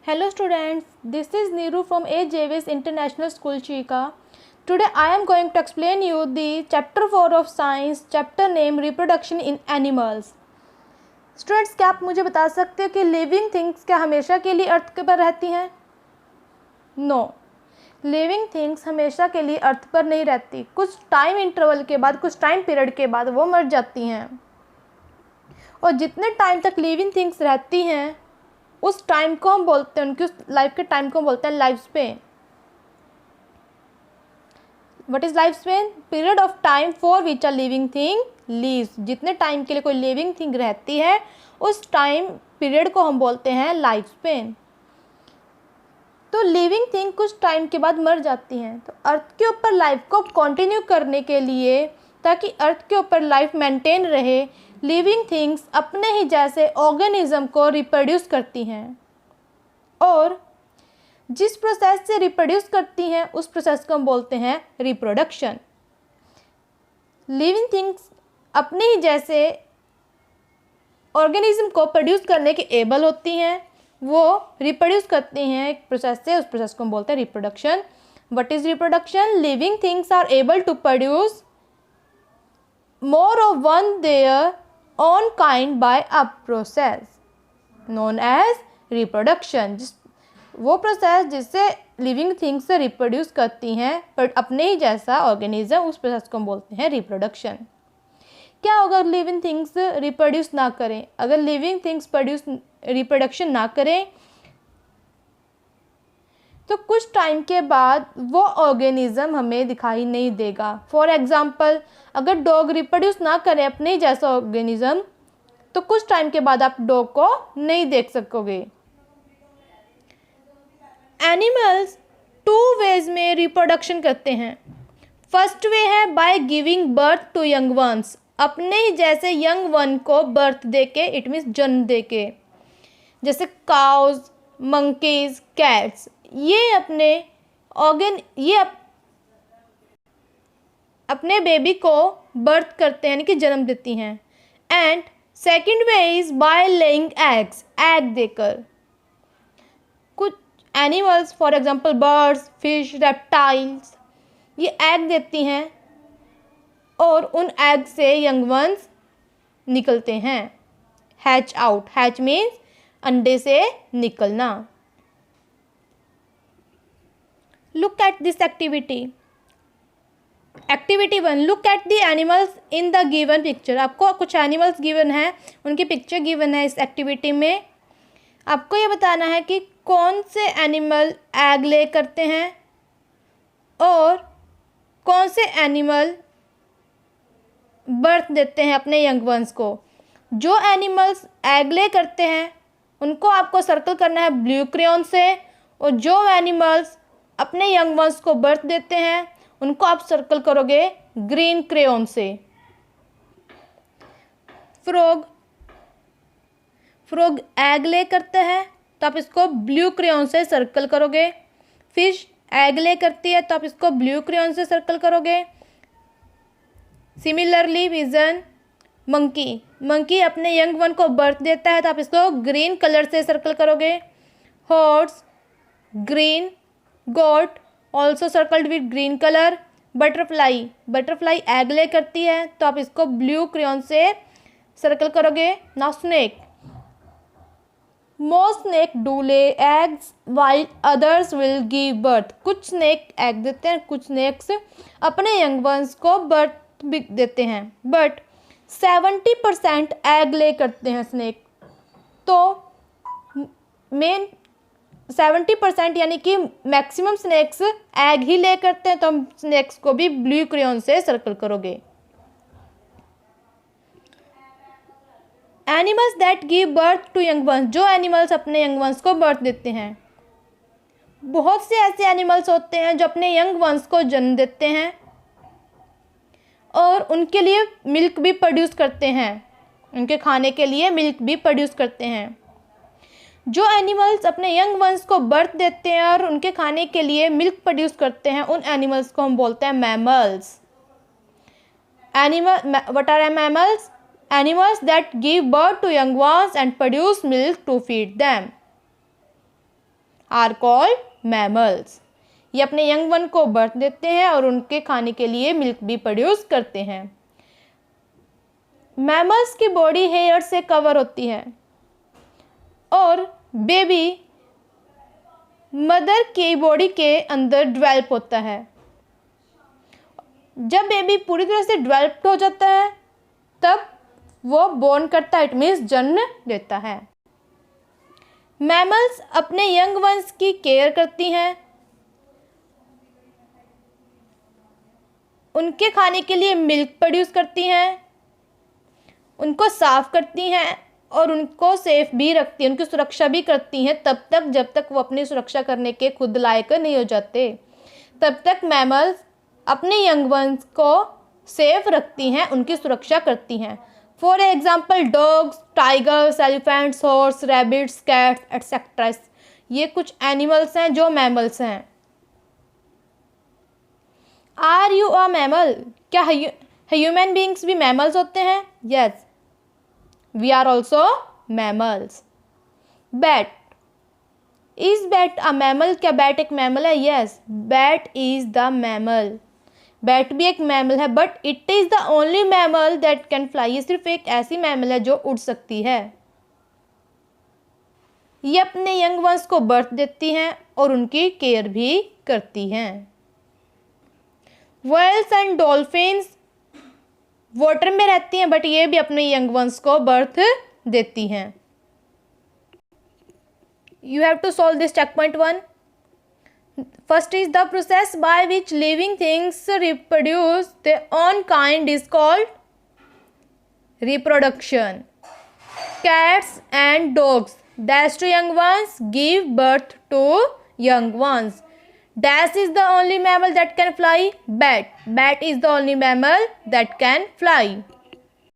Hello students, this is Neeru from A. Javis International School Chika. Today I am going to explain you the chapter 4 of science, chapter name reproduction in animals. Students, क्या आप मुझे बता सकते हो कि living things क्या हमेशा के लिए अर्थ पर रहती हैं? नो, लिविंग थिंग्स हमेशा के लिए अर्थ पर नहीं रहती. कुछ टाइम इंटरवल के बाद, कुछ टाइम पीरियड के बाद वो मर जाती हैं. और जितने टाइम तक लिविंग थिंग्स रहती हैं उस टाइम को हम बोलते हैं, उनकी उस लाइफ के टाइम को हम बोलते हैं life span. What is life span? Period of time for which a living thing leaves. जितने टाइम के लिए कोई लिविंग थिंग रहती है उस टाइम पीरियड को हम बोलते हैं लाइफ स्पेन. तो लिविंग थिंग कुछ टाइम के बाद मर जाती हैं. तो अर्थ के ऊपर लाइफ को कंटिन्यू करने के लिए, ताकि अर्थ के ऊपर लाइफ मेंटेन रहे, लिविंग थिंग्स अपने ही जैसे ऑर्गेनिज्म को रिप्रोड्यूस करती हैं. और जिस प्रोसेस से रिप्रोड्यूस करती हैं उस प्रोसेस को हम बोलते हैं रिप्रोडक्शन. लिविंग थिंग्स अपने ही जैसे ऑर्गेनिज्म को प्रोड्यूस करने के एबल होती हैं, वो रिप्रोड्यूस करती हैं एक प्रोसेस से, उस प्रोसेस को हम बोलते हैं reproduction. What is reproduction? Living things are able to produce more of one their own kind by a process known as reproduction. वो प्रोसेस जिससे लिविंग थिंग्स से रिप्रोड्यूस करती हैं पर अपने ही जैसा ऑर्गेनिज्म, उस प्रोसेस को हम बोलते हैं रिप्रोडक्शन. क्या होगा अगर लिविंग थिंग्स रिप्रोड्यूस ना करें? अगर लिविंग थिंग्स रिप्रोडक्शन ना करें तो कुछ टाइम के बाद वो ऑर्गेनिज्म हमें दिखाई नहीं देगा. फॉर एग्जांपल, अगर डॉग रिप्रोड्यूस ना करें अपने ही जैसा ऑर्गेनिज्म तो कुछ टाइम के बाद आप डॉग को नहीं देख सकोगे. एनिमल्स 2 वेज में रिप्रोडक्शन करते हैं. फर्स्ट वे है by giving birth to young ones. अपने ही जैसे यंग वन को बर्थ देके, इट मीन्स जन्म देके. जैसे काउज, मंकीज, कैट्स, ये अपने बेबी को बर्थ करते हैं, यानी कि जन्म देती हैं. And second way is by laying eggs. Egg देकर कुछ animals, for example birds, fish, reptiles, ये एग देती हैं और उन एग से यंग वंस निकलते हैं. Hatch out. हैच मीन्स अंडे से निकलना. Look at this activity. Activity 1. Look at the animals in the given picture. आपको कुछ एनिमल्स गिवन है, उनकी पिक्चर गिवन है. इस एक्टिविटी में आपको ये बताना है कि कौन से एनिमल एग ले करते हैं और कौन से एनिमल बर्थ देते हैं अपने यंग वंस को. जो एनिमल्स एग ले करते हैं उनको आपको सर्कल करना है ब्लू क्रेयॉन से, और जो एनिमल्स अपने यंग वंस को बर्थ देते हैं उनको आप सर्कल करोगे ग्रीन क्रेयॉन से. फ्रॉग एग ले करते हैं तो आप इसको ब्लू क्रेयॉन से सर्कल करोगे. फिश एग ले करती है तो आप इसको ब्लू क्रेयॉन से सर्कल करोगे. सिमिलरली विजन मंकी अपने यंग वन को बर्थ देता है तो आप इसको ग्रीन कलर से सर्कल करोगे. Horse green. Goat also circled with green colour. Butterfly egg lay करती है तो आप इसको ब्लू क्रेयॉन से सर्कल करोगे. Now snake. Most snake do lay eggs while others will give birth. कुछ स्नेक एग देते हैं, कुछ स्नेक्स अपने यंग वंस को बर्थ भी देते हैं. बट 70% एग ले करते हैं स्नेक. तो मेन 70% यानी कि मैक्सिमम स्नेक्स एग ही ले करते हैं, तो हम स्नेक्स को भी ब्लू क्रेयॉन से सर्कल करोगे. Animals that give birth to young ones. जो एनिमल्स अपने यंग वंस को बर्थ देते हैं. बहुत से ऐसे एनिमल्स होते हैं जो अपने यंग वंस को जन्म देते हैं और उनके लिए मिल्क भी प्रोड्यूस करते हैं, उनके खाने के लिए मिल्क भी प्रोड्यूस करते हैं. जो एनिमल्स अपने यंग वंस को बर्थ देते हैं और उनके खाने के लिए मिल्क प्रोड्यूस करते हैं, उन एनिमल्स को हम बोलते हैं mammals. What are mammals? Animals that give birth to young ones and produce milk to feed them. Are called mammals. ये अपने यंग वन को बर्थ देते हैं और उनके खाने के लिए मिल्क भी प्रोड्यूस करते हैं। मैमल्स की बॉडी हेयर से कवर होती है और बेबी मदर की बॉडी के अंदर डेवलप होता है। जब बेबी पूरी तरह से डेवलप्ड हो जाता है तब वो बोर्न करता है, इट मीन्स जन्म लेता है। मैमल्स अपने यंग वंस की केयर करती हैं, उनके खाने के लिए मिल्क प्रोड्यूस करती हैं, उनको साफ करती हैं और उनको सेफ भी रखती हैं, उनकी सुरक्षा भी करती हैं तब तक जब तक वो अपनी सुरक्षा करने के खुद लायक नहीं हो जाते। तब तक मैमल्स अपने यंग वंस को सेफ रखती हैं, उनकी सुरक्षा करती हैं। For example dogs, tigers, elephants, horse, rabbits, cats etcetera. ये कुछ एनिमल्स हैं जो मैमल्स हैं। Are you a mammal? क्या ह्यूमन बींग्स भी मैमल्स होते हैं? Yes, we are also mammals. Bat, is bat a mammal? क्या बैट एक मैमल है? Yes, bat is the mammal. Bat भी एक मैमल है but it is the only mammal that can fly. ये सिर्फ एक ऐसी मैमल है जो उड़ सकती है। ये अपने यंग वंस को बर्थ देती हैं और उनकी केयर भी करती हैं। व्हेल्स एंड डॉल्फिन्स वाटर में रहती हैं बट ये भी अपने यंग वंस को बर्थ देती हैं। You have to solve this checkpoint 1. First is the process by which living things reproduce their own kind is called reproduction. Cats and dogs dash to young ones give birth to young ones. Dash is the only mammal that can fly. Bat is the only mammal that can fly.